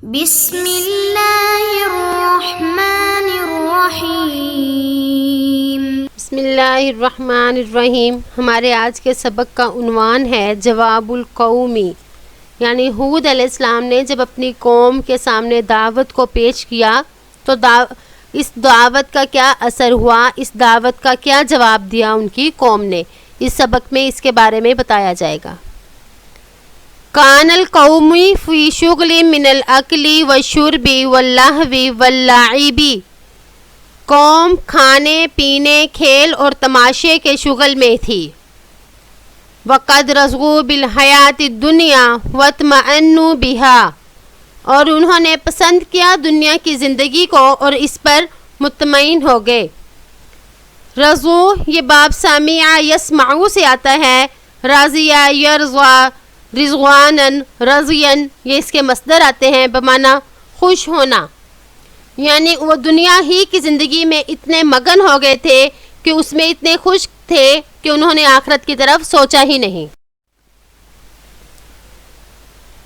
بسم اللہ الرحمن الرحیم۔ بسم اللہ الرحمن الرحیم۔ ہمارے آج کے سبق کا عنوان ہے جواب القومی، یعنی ہود علیہ السلام نے جب اپنی قوم کے سامنے دعوت کو پیش کیا تو اس دعوت کا کیا اثر ہوا، اس دعوت کا کیا جواب دیا ان کی قوم نے، اس سبق میں اس کے بارے میں بتایا جائے گا۔ کان القوم فی شغل من الاکل والشرب واللہو واللعب، قوم کھانے پینے کھیل اور تماشے کے شغل میں تھی۔ وقد رضوا بالحیات الدنیا واطمأنوا بها، اور انہوں نے پسند کیا دنیا کی زندگی کو اور اس پر مطمئن ہو گئے۔ رضو یہ باب سامعہ یسمعو سے آتا ہے، راضیہ یرضا رضوانن رضین، یہ اس کے مصدر آتے ہیں بمعنی خوش ہونا، یعنی وہ دنیا ہی کی زندگی میں اتنے مگن ہو گئے تھے کہ اس میں اتنے خوش تھے کہ انہوں نے آخرت کی طرف سوچا ہی نہیں۔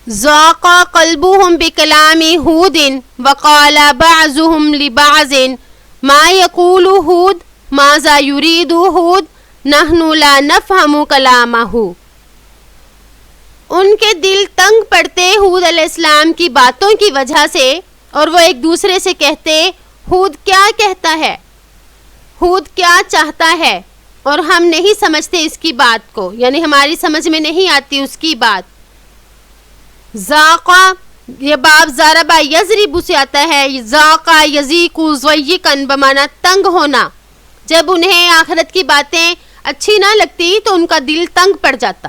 ذاق قلبهم بکلام ہود وقال بعضهم لبعض ما یقول ہود ماذا یرید ہود نحن لا نفهم کلامہ، ان کے دل تنگ پڑتے ہود علیہ السلام کی باتوں کی وجہ سے، اور وہ ایک دوسرے سے کہتے ہود کیا کہتا ہے، ہود کیا چاہتا ہے، اور ہم نہیں سمجھتے اس کی بات کو، یعنی ہماری سمجھ میں نہیں آتی اس کی بات۔ ذاقہ یہ باب ضربہ یضرب سے آتا ہے، ذاقہ یذیق ضیقاً بمعنی تنگ ہونا، جب انہیں آخرت کی باتیں اچھی نہ لگتی تو ان کا دل تنگ پڑ جاتا۔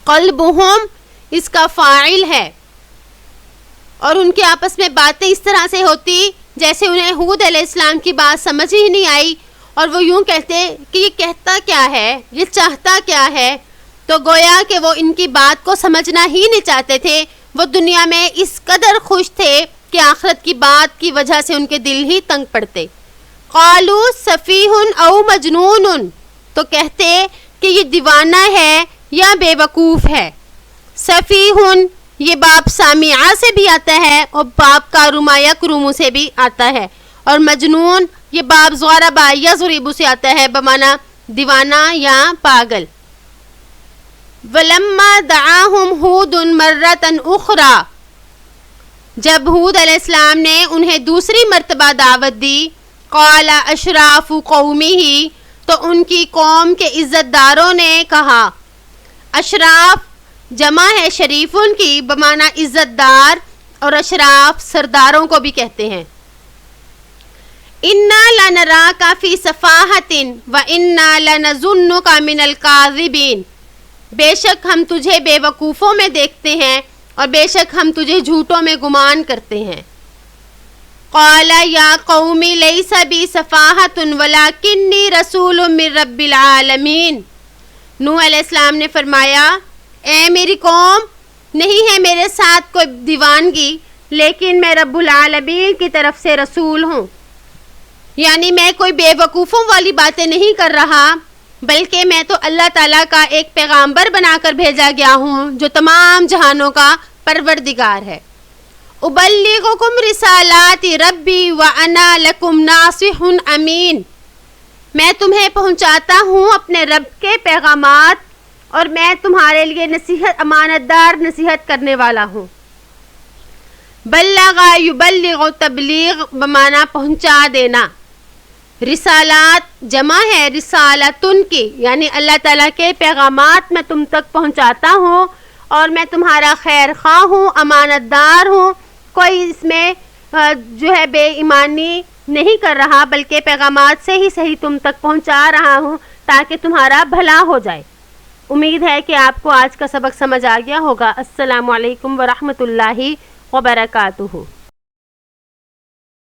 قلبہم اس کا فاعل ہے، اور ان کے آپس میں باتیں اس طرح سے ہوتی جیسے انہیں ہود علیہ السلام کی بات سمجھ ہی نہیں آئی، اور وہ یوں کہتے کہ یہ کہتا کیا ہے، یہ چاہتا کیا ہے، تو گویا کہ وہ ان کی بات کو سمجھنا ہی نہیں چاہتے تھے، وہ دنیا میں اس قدر خوش تھے کہ آخرت کی بات کی وجہ سے ان کے دل ہی تنگ پڑتے۔ قالوا سفیہ او مجنون، تو کہتے کہ یہ دیوانہ ہے یا بے وقوف ہے۔ سفیہ یہ باب سامعہ سے بھی آتا ہے اور باب کارما یکرم سے بھی آتا ہے، اور مجنون یہ باب ضربہ یضرب سے آتا ہے بمعنی دیوانہ یا پاگل۔ وَلَمَّا دَعَاهُمْ هُودٌ مَرَّةً أُخْرَى، جب ہود علیہ السلام نے انہیں دوسری مرتبہ دعوت دی، قَالَ أَشْرَافُ قَوْمِهِ، تو ان کی قوم کے عزت داروں نے کہا، اشراف جمع ہے شریفن کی بمعنی عزت دار، اور اشراف سرداروں کو بھی کہتے ہیں۔ اِنَّا لَنَرَاكَ فِي صَفَاحَةٍ وَإِنَّا لَنَظُنُّكَ مِنَ الْكَاذِبِينَ، بے شک ہم تجھے بے وقوفوں میں دیکھتے ہیں اور بے شک ہم تجھے جھوٹوں میں گمان کرتے ہیں۔ قَالَ يَا قَوْمِ لَيْسَ بِي صَفَاحَةٌ وَلَكِنِّي رَسُولٌ مِّن رَّبِّ الْعَالَمِينَ، نوح علیہ السلام نے فرمایا، اے میری قوم، نہیں ہے میرے ساتھ کوئی دیوانگی، لیکن میں رب العالمین کی طرف سے رسول ہوں، یعنی میں کوئی بے وقوفوں والی باتیں نہیں کر رہا، بلکہ میں تو اللہ تعالیٰ کا ایک پیغامبر بنا کر بھیجا گیا ہوں جو تمام جہانوں کا پروردگار ہے۔ ابلغکم رسالات ربی وانا لکم ناصح امین، میں تمہیں پہنچاتا ہوں اپنے رب کے پیغامات اور میں تمہارے لیے نصیحت امانت دار نصیحت کرنے والا ہوں۔ بلغ یبلغ تبلیغ بمعنی پہنچا دینا، رسالات جمع ہے رسالتن کی، یعنی اللہ تعالیٰ کے پیغامات میں تم تک پہنچاتا ہوں اور میں تمہارا خیر خواہ ہوں، امانت دار ہوں، کوئی اس میں جو ہے بے ایمانی نہیں کر رہا، بلکہ پیغامات سے ہی صحیح تم تک پہنچا رہا ہوں تاکہ تمہارا بھلا ہو جائے۔ امید ہے کہ آپ کو آج کا سبق سمجھ آ گیا ہوگا۔ السلام علیکم ورحمۃ اللہ وبرکاتہ۔